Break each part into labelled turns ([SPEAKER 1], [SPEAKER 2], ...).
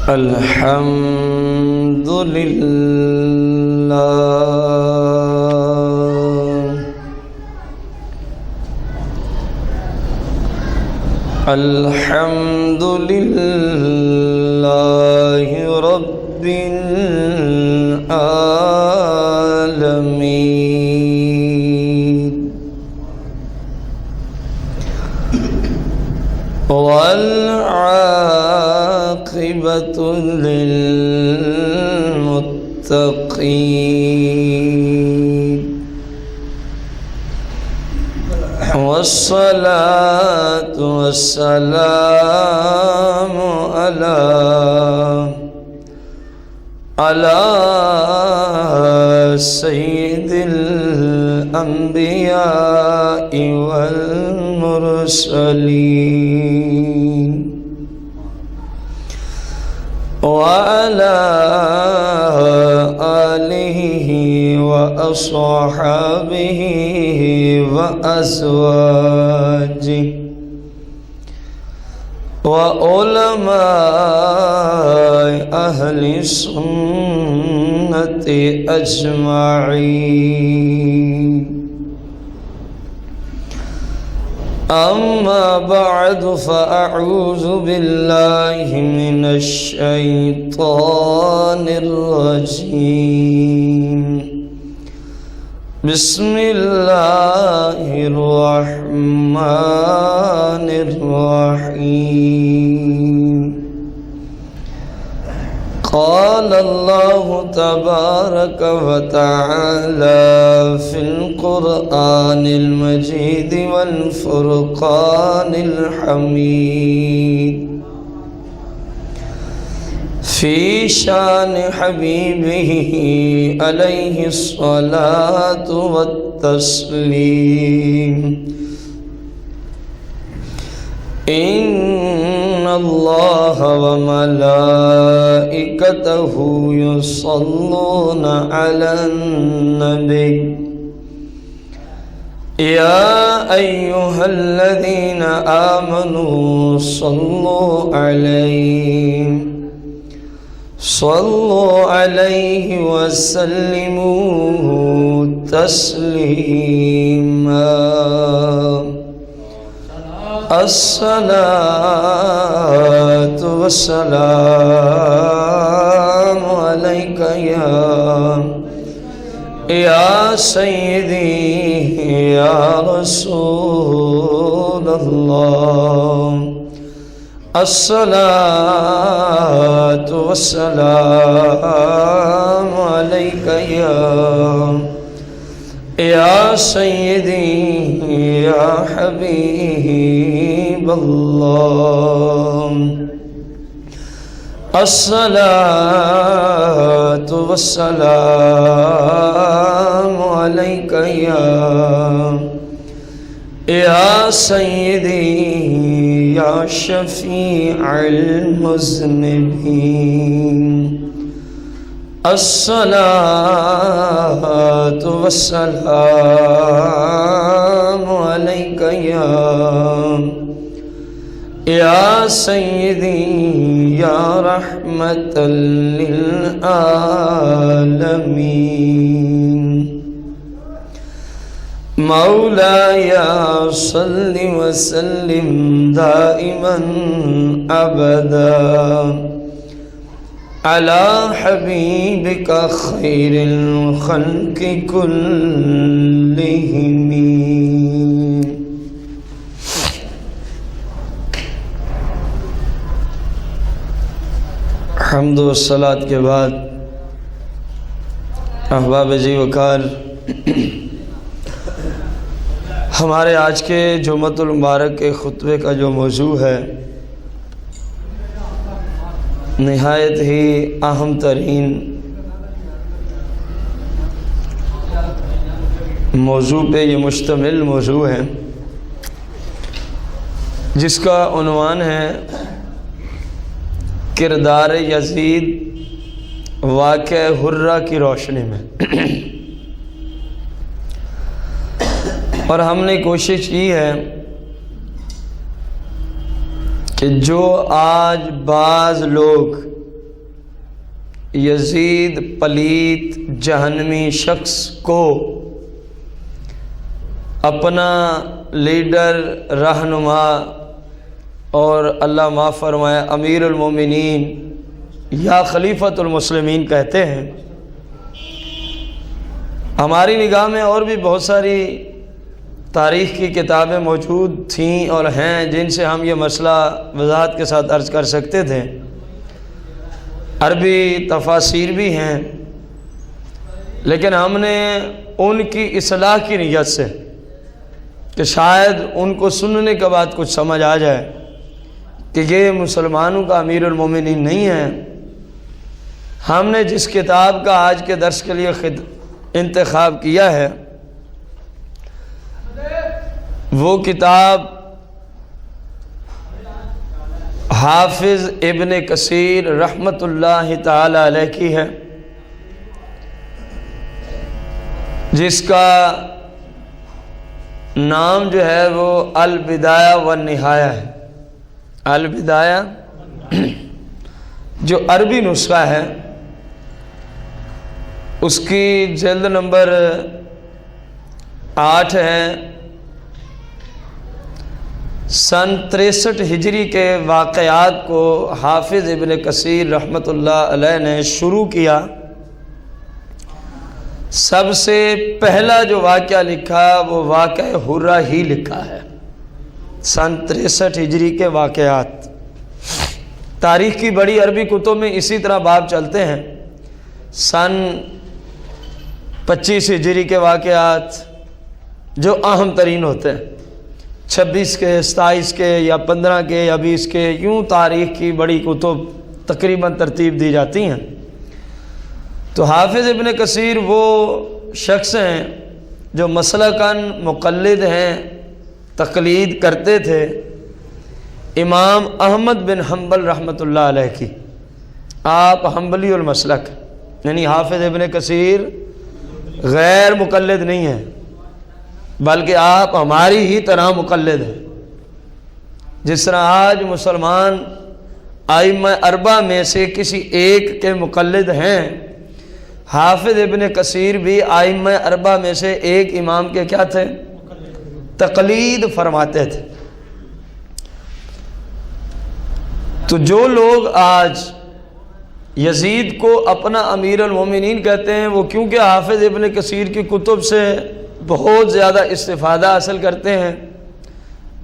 [SPEAKER 1] الحمد لله الحمد لله رب العالمين والعاقبة للمتقين والصلاة والسلام على سيد الأنبياء والمرسلين وعلى آله وأصحابه وأزواجه وعلماء أهل السنة أجمعين أما بعد فأعوذ بالله من الشيطان الرجيم بسم الله الرحمن الرحيم قال الله تبارك وتعالى في القرآن المجيد والفرقان الحميد في شان حبيبه عليه الصلاة والتسليم إن الله وملائكته يصلون على النبي يا أيها الذين آمنوا صلوا عليه وسلموا تسليما الصلاة والسلام عليك يا سيدي يا رسول الله الصلاة والسلام عليك يا سيدي يا حبيب الله الصلاة والسلام عليك يا سيدي يا شفيع المذنبين الصلاة والسلام عليك يا سيدي يا رحمة للعالمين مولاي صل وسلم دائما أبدا على حبيبك خير الخلق كلهم حمد و صلاۃ کے بعد احباب جی وقار ہمارے آج کے جمعۃ المبارک کے خطبے کا جو موضوع ہے نہایت ہی اہم ترین موضوع پہ یہ مشتمل موضوع ہے، جس کا عنوان ہے کردار یزید واقعہ حرہ کی روشنی میں۔ اور ہم نے کوشش کی ہے کہ جو آج بعض لوگ یزید پلیت جہنمی شخص کو اپنا لیڈر، رہنما اور اللہ معاف فرمائے امیر المومنین یا خلیفۃ المسلمین کہتے ہیں، ہماری نگاہ میں اور بھی بہت ساری تاریخ کی کتابیں موجود تھیں اور ہیں جن سے ہم یہ مسئلہ وضاحت کے ساتھ عرض کر سکتے تھے، عربی تفاسیر بھی ہیں، لیکن ہم نے ان کی اصلاح کی نیت سے کہ شاید ان کو سننے کے بعد کچھ سمجھ آ جائے کہ یہ مسلمانوں کا امیر المومنین نہیں ہے، ہم نے جس کتاب کا آج کے درس کے لیے انتخاب کیا ہے وہ کتاب حافظ ابن کثیر رحمۃ اللہ تعالی علیہ کی ہے، جس کا نام جو ہے وہ البدایہ والنہایہ ہے۔ البدایہ جو عربی نسخہ ہے اس کی جلد نمبر 8 ہے۔ سن 63 ہجری کے واقعات کو حافظ ابن کثیر رحمۃ اللہ علیہ نے شروع کیا۔ سب سے پہلا جو واقعہ لکھا وہ واقعہ حرہ ہی لکھا ہے، سن 63 ہجری کے واقعات۔ تاریخ کی بڑی عربی کتب میں اسی طرح باب چلتے ہیں، سن 25 ہجری کے واقعات جو اہم ترین ہوتے ہیں، 26 کے، 27 کے یا 15 کے یا 20 کے، یوں تاریخ کی بڑی کتب تقریباً ترتیب دی جاتی ہیں۔ تو حافظ ابن کثیر وہ شخص ہیں جو مسلکاً مقلد ہیں، تقلید کرتے تھے امام احمد بن حنبل رحمۃ اللہ علیہ کی۔ آپ حنبلی المسلک، یعنی حافظ ابن کثیر غیر مقلد نہیں ہیں بلکہ آپ ہماری ہی طرح مقلد ہیں۔ جس طرح آج مسلمان ائمہ اربعہ میں سے کسی ایک کے مقلد ہیں، حافظ ابن کثیر بھی ائمہ اربعہ میں سے ایک امام کے کیا تھے؟ تقلید فرماتے تھے۔ تو جو لوگ آج یزید کو اپنا امیر المومنین کہتے ہیں، وہ کیونکہ حافظ ابن کثیر کی کتب سے بہت زیادہ استفادہ حاصل کرتے ہیں،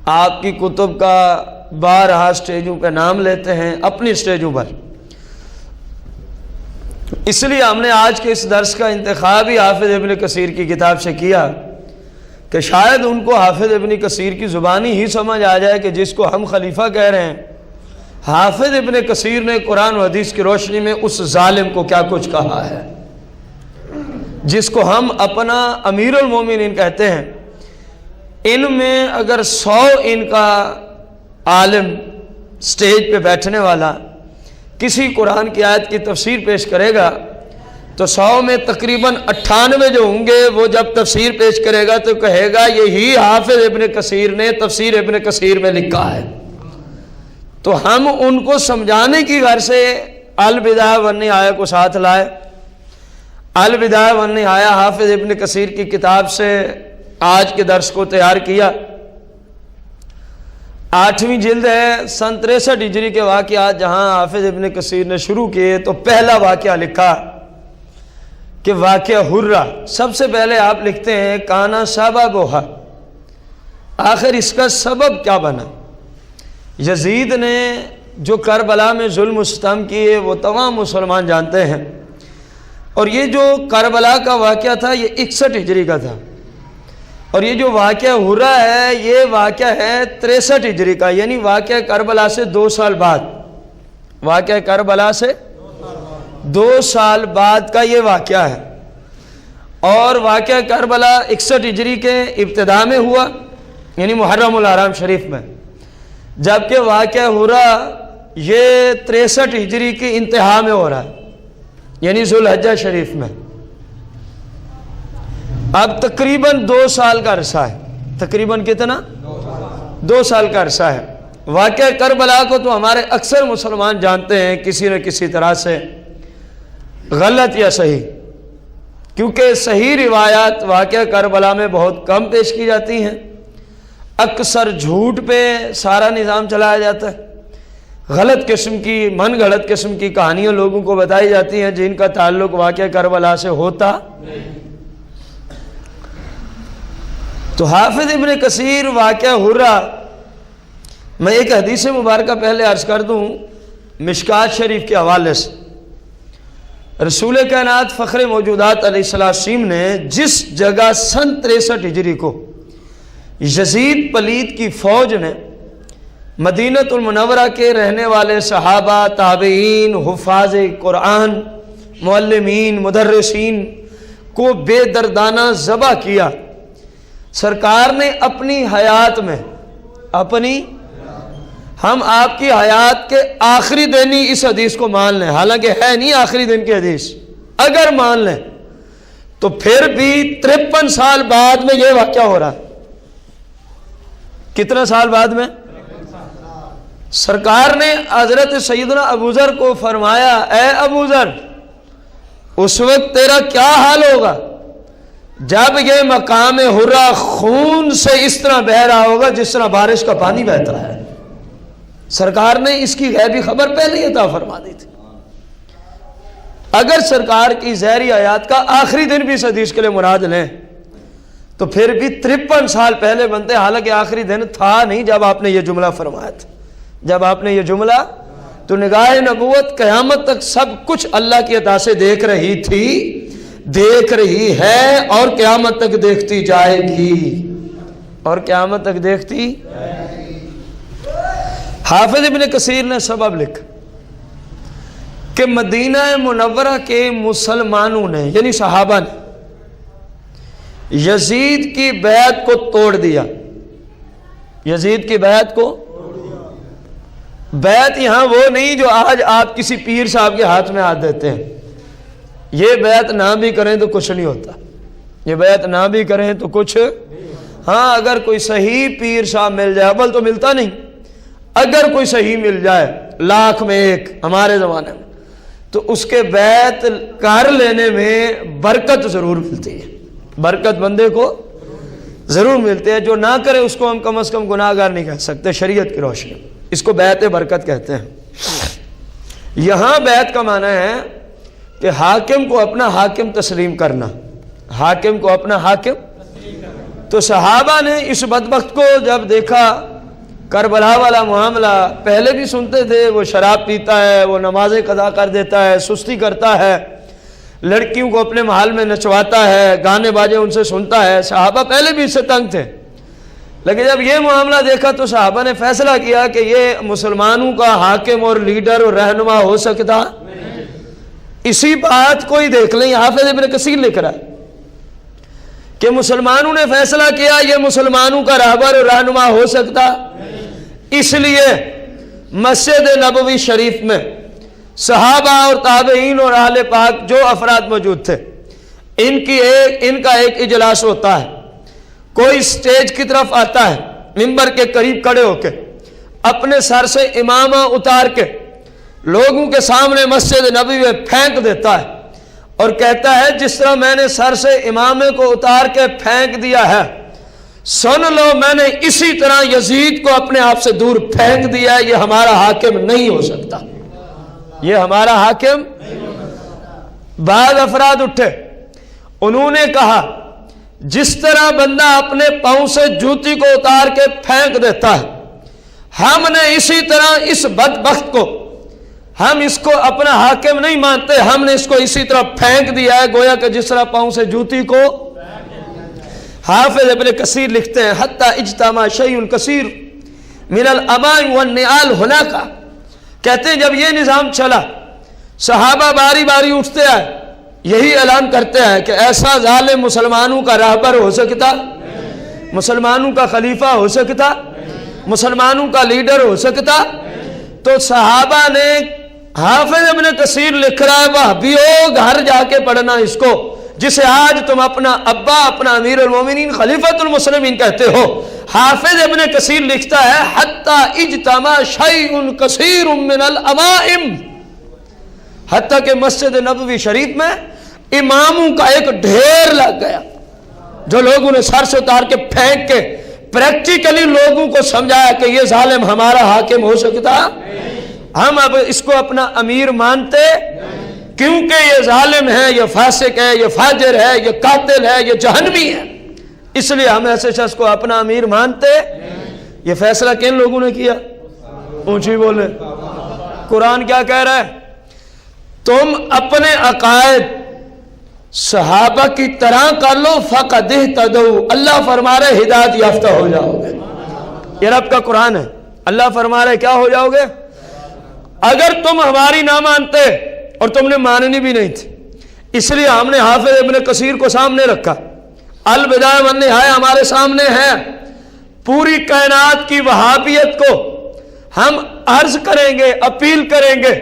[SPEAKER 1] آپ کی کتب کا بارہا اسٹیجوں پہ نام لیتے ہیں اپنی اسٹیجوں پر، اس لیے ہم نے آج کے اس درس کا انتخاب ہی حافظ ابن کثیر کی کتاب سے کیا کہ شاید ان کو حافظ ابن کثیر کی زبانی ہی سمجھ آ جائے کہ جس کو ہم خلیفہ کہہ رہے ہیں، حافظ ابن کثیر نے قرآن و حدیث کی روشنی میں اس ظالم کو کیا کچھ کہا ہے جس کو ہم اپنا امیر المومنین کہتے ہیں۔ ان میں اگر 100 ان کا عالم سٹیج پہ بیٹھنے والا کسی قرآن کی آیت کی تفسیر پیش کرے گا تو 100 میں تقریباً 98 جو ہوں گے وہ جب تفسیر پیش کرے گا تو کہے گا یہی حافظ ابن کثیر نے تفسیر ابن کثیر میں لکھا ہے۔ تو ہم ان کو سمجھانے کی غرض سے البدایہ والنہایہ کو ساتھ لائے۔ البدایہ والنہایہ حافظ ابن کثیر کی کتاب سے آج کے درس کو تیار کیا۔ 8ویں جلد ہے، سن 63 ہجری کے واقعات جہاں حافظ ابن کثیر نے شروع کیے تو پہلا واقعہ لکھا کہ واقعہ حرہ۔ سب سے پہلے آپ لکھتے ہیں کانا سببھا، آخر اس کا سبب کیا بنا۔ یزید نے جو کربلا میں ظلم و ستم کیے وہ تمام مسلمان جانتے ہیں، اور یہ جو کربلا کا واقعہ تھا یہ 61 ہجری کا تھا، اور یہ جو واقعہ حرہ ہے یہ واقعہ ہے 63 ہجری کا، یعنی واقعہ کربلا سے 2 سال بعد، واقعہ کربلا سے 2 سال بعد کا یہ واقعہ ہے۔ اور واقعہ کربلا 61 ہجری کے ابتدا میں ہوا، یعنی محرم الحرام شریف میں، جبکہ واقعہ حرہ یہ 63 ہجری کی انتہا میں ہو رہا ہے، یعنی ذوالحجہ شریف میں۔ اب تقریباً 2 سال کا عرصہ ہے، تقریباً کتنا؟ 2 سال کا عرصہ ہے۔ واقعہ کربلا کو تو ہمارے اکثر مسلمان جانتے ہیں کسی نہ کسی طرح سے۔ غلط یا صحیح؟ کیونکہ صحیح روایات واقعہ کربلا میں بہت کم پیش کی جاتی ہیں، اکثر جھوٹ پہ سارا نظام چلایا جاتا ہے، غلط قسم کی من گھڑت قسم کی کہانیاں لوگوں کو بتائی جاتی ہیں جن کا تعلق واقعہ کربلا سے ہوتا تو حافظ ابن کثیر واقعہ حرہ، میں ایک حدیث مبارکہ پہلے عرض کر دوں مشکات شریف کے حوالے سے، رسول کائنات فخر موجودات علیہ السلام نے جس جگہ سن 63 ہجری کو یزید پلید کی فوج نے مدینہ المنورہ کے رہنے والے صحابہ، تابعین، حفاظ قرآن، معلمین، مدرسین کو بے دردانہ ذبح کیا، سرکار نے اپنی حیات میں ہم آپ کی حیات کے آخری دن ہی اس حدیث کو مان لیں، حالانکہ ہے نہیں آخری دن کی حدیث، اگر مان لیں تو پھر بھی 53 سال بعد میں یہ واقعہ ہو رہا ہے۔ کتنا سال بعد میں؟ سرکار نے حضرت سیدنا ابو ذر کو فرمایا، اے ابو ذر، اس وقت تیرا کیا حال ہوگا جب یہ مقام حرہ خون سے اس طرح بہہ رہا ہوگا جس طرح بارش کا پانی بہتا ہے۔ سرکار نے اس کی غیبی خبر پہلے ہی عطا فرما دی تھی۔ اگر سرکار کی ظاہری آیات کا آخری دن بھی اس حدیث کے لیے مراد لیں تو پھر بھی 53 سال پہلے بنتے، حالانکہ آخری دن تھا نہیں جب آپ نے یہ جملہ فرمایا تھا۔ جب آپ نے یہ جملہ، تو نگاہ نبوت قیامت تک سب کچھ اللہ کی عطا سے دیکھ رہی تھی، دیکھ رہی ہے، اور قیامت تک دیکھتی جائے گی، اور قیامت تک دیکھتی۔ حافظ ابن کثیر نے سبب لکھا کہ مدینہ منورہ کے مسلمانوں نے، یعنی صحابہ نے، یزید کی بیعت کو توڑ دیا۔ یزید کی بیعت کو، بیعت یہاں وہ نہیں جو آج آپ کسی پیر صاحب کے ہاتھ میں ہاتھ دیتے ہیں، یہ بیعت نہ بھی کریں تو کچھ نہیں ہوتا، یہ بیعت نہ بھی کریں تو کچھ، ہاں اگر کوئی صحیح پیر صاحب مل جائے، اول تو ملتا نہیں، اگر کوئی صحیح مل جائے 1,00,000 میں 1 ہمارے زمانے میں، تو اس کے بیعت کر لینے میں برکت ضرور ملتی ہے، برکت بندے کو ضرور ملتی ہے۔ جو نہ کرے اس کو ہم کم از کم گناہ گار نہیں کہہ سکتے شریعت کی روشنی، اس کو بیعت برکت کہتے ہیں۔ یہاں بیعت کا معنی ہے کہ حاکم کو اپنا حاکم تسلیم کرنا، حاکم کو اپنا حاکم۔ تو صحابہ نے اس بدبخت کو جب دیکھا، کربلا والا معاملہ پہلے بھی سنتے تھے، وہ شراب پیتا ہے، وہ نمازیں قضا کر دیتا ہے، سستی کرتا ہے، لڑکیوں کو اپنے محل میں نچواتا ہے، گانے باجے ان سے سنتا ہے، صحابہ پہلے بھی اس سے تنگ تھے۔ لیکن جب یہ معاملہ دیکھا تو صحابہ نے فیصلہ کیا کہ یہ مسلمانوں کا حاکم اور لیڈر اور رہنما ہو سکتا۔ اسی بات کو ہی دیکھ لیں، حافظ ابن کثیر لکھ رہا ہے کہ مسلمانوں نے فیصلہ کیا یہ مسلمانوں کا رہبر اور رہنما ہو سکتا، اس لیے مسجد نبوی شریف میں صحابہ اور تابعین اور اہل پاک جو افراد موجود تھے، ان کا ایک اجلاس ہوتا ہے۔ کوئی سٹیج کی طرف آتا ہے، منبر کے قریب کھڑے ہو کے اپنے سر سے امامہ اتار کے لوگوں کے سامنے مسجد نبوی میں پھینک دیتا ہے اور کہتا ہے جس طرح میں نے سر سے امامے کو اتار کے پھینک دیا ہے، سن لو میں نے اسی طرح یزید کو اپنے آپ سے دور پھینک دیا ہے، یہ ہمارا حاکم نہیں ہو سکتا، یہ ہمارا حاکم۔ بعض افراد اٹھے، انہوں نے کہا جس طرح بندہ اپنے پاؤں سے جوتی کو اتار کے پھینک دیتا ہے، ہم نے اسی طرح اس بدبخت کو، ہم اس کو اپنا حاکم نہیں مانتے، ہم نے اس کو اسی طرح پھینک دیا ہے گویا کہ جس طرح پاؤں سے جوتی کو۔ حافظ ابن کثیر لکھتے ہیں حتی اجتماع شیء کثیر من الاماء والنعال هناك، کہتے ہیں جب یہ نظام چلا صحابہ باری باری اٹھتے آئے، یہی اعلان کرتے ہیں کہ ایسا ظالم مسلمانوں کا رہبر ہو سکتا، مسلمانوں کا خلیفہ ہو سکتا، مسلمانوں کا لیڈر ہو سکتا۔ تو صحابہ نے، حافظ ابن کثیر لکھ رہا ہے وہابیو گھر جا کے پڑھنا اس کو، جسے آج تم اپنا ابا، اپنا امیر المومنین، خلیفۃ المسلمین کہتے ہو۔ حافظ ابن کثیر لکھتا ہے حتی اجتماع شیء کثیر من الامائم، حتیٰ کہ مسجد نبوی شریف میں اماموں کا ایک ڈھیر لگ گیا، جو لوگوں نے سر سے اتار کے پھینک کے پریکٹیکلی لوگوں کو سمجھایا کہ یہ ظالم ہمارا حاکم ہو سکتا، ہم اب اس کو اپنا امیر مانتے کیونکہ یہ ظالم ہے، یہ فاسق ہے، یہ فاجر ہے، یہ قاتل ہے، یہ جہنمی ہے، اس لیے ہم ایسے شخص کو اپنا امیر مانتے۔ یہ فیصلہ کن لوگوں نے کیا؟ اونچی بولے۔ قرآن کیا کہہ رہا ہے؟ تم اپنے عقائد صحابہ کی طرح کر لو، فقد اہتدوا، اللہ فرما رہے ہدایت یافتہ ہو جاؤ گے۔ یہ رب کا قرآن ہے، اللہ فرما رہے کیا ہو جاؤ گے؟ اگر تم ہماری نہ مانتے، اور تم نے ماننی بھی نہیں تھی، اس لیے ہم نے حافظ ابن کثیر کو سامنے رکھا، البدایہ والنہایہ ہمارے سامنے ہے، پوری کائنات کی وہابیت کو ہم عرض کریں گے، اپیل کریں گے،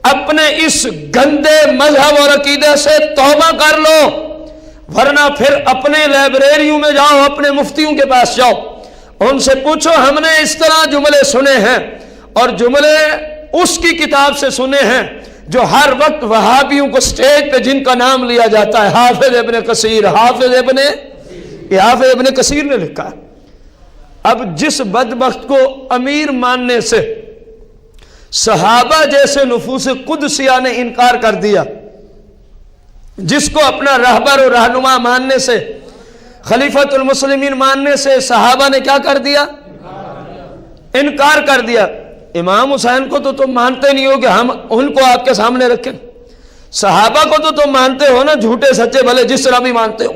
[SPEAKER 1] اپنے اس گندے مذہب اور عقیدے سے توبہ کر لو، ورنہ پھر اپنے لائبریریوں میں جاؤ، اپنے مفتیوں کے پاس جاؤ، ان سے پوچھو ہم نے اس طرح جملے سنے ہیں، اور جملے اس کی کتاب سے سنے ہیں جو ہر وقت وہابیوں کو سٹیج پہ جن کا نام لیا جاتا ہے، حافظ ابن کثیر، حافظ ابن کثیر نے لکھا ہے۔ اب جس بدبخت کو امیر ماننے سے صحابہ جیسے نفوس قدسیہ نے انکار کر دیا، جس کو اپنا رہبر و رہنما ماننے سے، خلیفۃ المسلمین ماننے سے صحابہ نے کیا کر دیا؟ انکار کر دیا۔ امام حسین کو تو تم مانتے نہیں ہو کہ ہم ان کو آپ کے سامنے رکھیں، صحابہ کو تو تم مانتے ہو نا، جھوٹے سچے بھلے جس طرح بھی مانتے ہو۔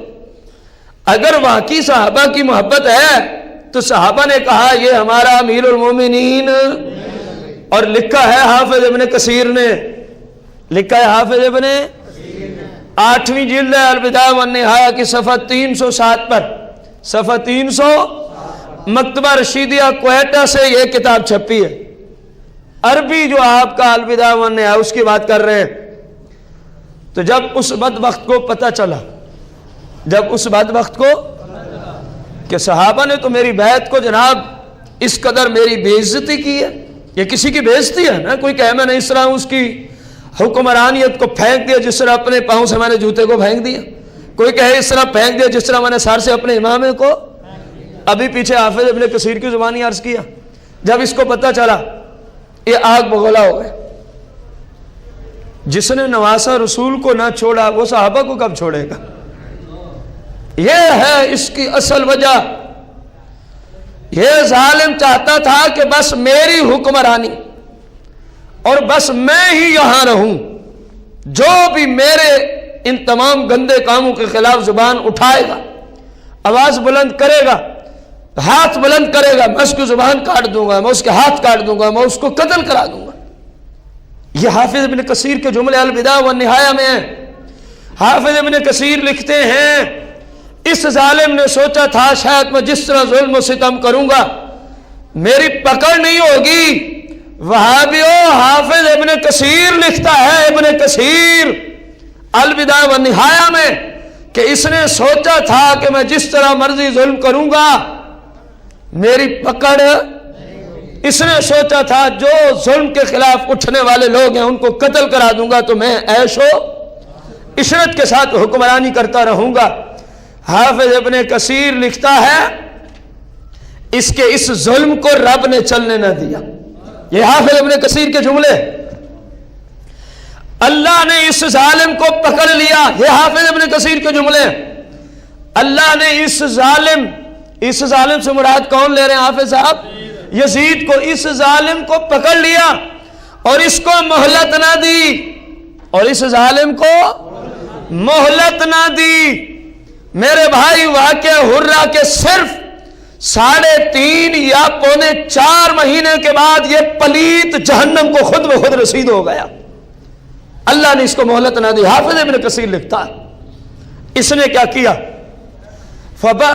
[SPEAKER 1] اگر واقعی صحابہ کی محبت ہے تو صحابہ نے کہا یہ ہمارا امیر المومنین، اور لکھا ہے حافظ ابن کثیر نے، لکھا ہے حافظ ابن، 8ویں جلد ہے البدایہ والنہایہ کی صفحہ 307 پر، صفحہ 300، مکتبہ رشیدیہ کوئٹہ سے یہ کتاب چھپی ہے، عربی جو آپ کا البدایہ والنہایہ اس کی بات کر رہے ہیں۔ تو جب اس بدبخت کو پتہ چلا، جب اس بدبخت کو کہ صحابہ نے تو میری بیعت کو جناب اس قدر میری بے عزتی کی ہے، یہ کسی کی بے عزتی ہے نا، کوئی کہے میں نے اس طرح اس کی حکمرانیت کو پھینک دیا جس طرح اپنے پاؤں سے میں نے جوتے کو پھینک دیا، کوئی کہے اس طرح پھینک دیا جس طرح میں نے سر سے اپنے امام کو، ابھی پیچھے حافظ ابن کثیر کی زبانی عرض کیا، جب اس کو پتہ چلا یہ آگ بگولا ہو گئے۔ جس نے نواسہ رسول کو نہ چھوڑا وہ صحابہ کو کب چھوڑے گا؟ یہ ہے اس کی اصل وجہ۔ یہ ظالم چاہتا تھا کہ بس میری حکمرانی اور بس میں ہی یہاں رہوں، جو بھی میرے ان تمام گندے کاموں کے خلاف زبان اٹھائے گا، آواز بلند کرے گا، ہاتھ بلند کرے گا، میں اس کی زبان کاٹ دوں گا، میں اس کے ہاتھ کاٹ دوں گا، میں اس کو قتل کرا دوں گا۔ یہ حافظ ابن کثیر کے جملے البدایہ والنہایہ میں ہیں۔ حافظ ابن کثیر لکھتے ہیں اس ظالم نے سوچا تھا شاید میں جس طرح ظلم و ستم کروں گا میری پکڑ نہیں ہوگی۔ وہابیوں، حافظ ابن کثیر لکھتا ہے، ابن کثیر البدایہ والنہایہ میں، کہ اس نے سوچا تھا کہ میں جس طرح مرضی ظلم کروں گا میری پکڑ، اس نے سوچا تھا جو ظلم کے خلاف اٹھنے والے لوگ ہیں ان کو قتل کرا دوں گا تو میں عیش و عشرت کے ساتھ حکمرانی کرتا رہوں گا۔ حافظ ابن کثیر لکھتا ہے اس کے اس ظلم کو رب نے چلنے نہ دیا۔ یہ حافظ ابن کثیر کے جملے، اللہ نے اس ظالم کو پکڑ لیا۔ یہ حافظ ابن کثیر کے جملے، اللہ نے اس ظالم سے مراد کون لے رہے ہیں حافظ صاحب؟ یزید کو، اس ظالم کو پکڑ لیا اور اس کو مہلت نہ دی، اور اس ظالم کو مہلت نہ دی۔ میرے بھائی، واقعہ حرہ کے صرف 3.5 یا 4.25 مہینے کے بعد یہ پلیت جہنم کو خود بخود رسید ہو گیا۔ اللہ نے اس کو مہلت نہ دی۔ حافظ ابن کثیر لکھتا ہے اس نے کیا کیا؟